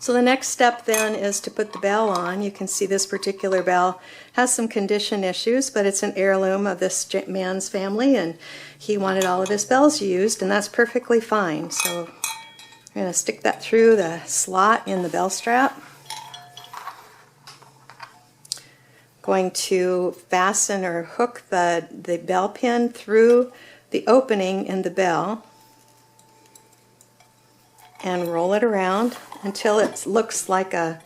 So the next step then is to put the bell on. You can see this particular bell has some condition issues, but it's an heirloom of this man's family, and he wanted all of his bells used, and that's perfectly fine. So I'm going to stick that through the slot in the bell strap. Going to fasten or hook the bell pin through the opening in the bell and roll it around until it looks like a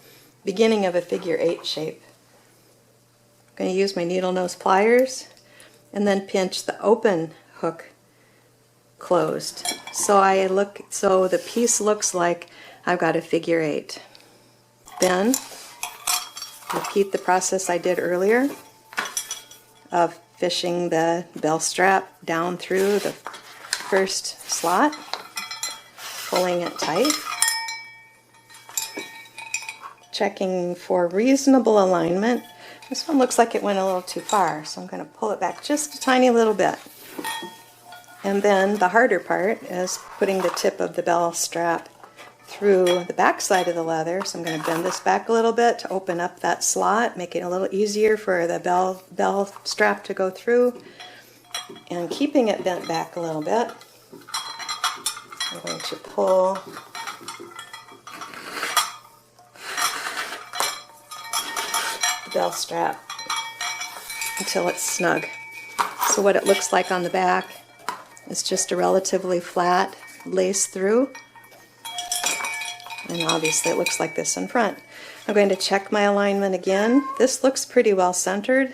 beginning of a figure 8 shape. I'm going to use my needle nose pliers and then pinch the open hook closed. So the piece looks like I've got a figure 8. Then repeat the process I did earlier of fishing the bell strap down through the first slot, pulling it tight, checking for reasonable alignment. This one looks like it went a little too far, so I'm going to pull it back just a tiny little bit. And then the harder part is putting the tip of the bell strap through the back side of the leather. So I'm going to bend this back a little bit to open up that slot, make it a little easier for the bell strap to go through, and keeping it bent back a little bit, I'm going to pull the bell strap until it's snug. So what it looks like on the back is just a relatively flat lace through, and obviously it looks like this in front. I'm going to check my alignment again. This looks pretty well centered.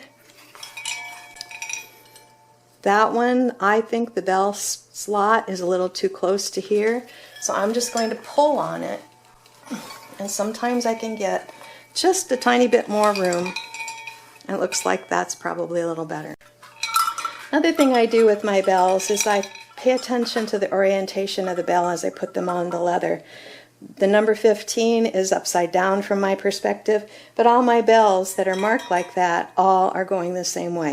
That one, I think the bell slot is a little too close to here, so I'm just going to pull on it, and sometimes I can get just a tiny bit more room, and it looks like that's probably a little better. Another thing I do with my bells is I pay attention to the orientation of the bell as I put them on the leather. The number 15 is upside down from my perspective, but all my bells that are marked like that all are going the same way.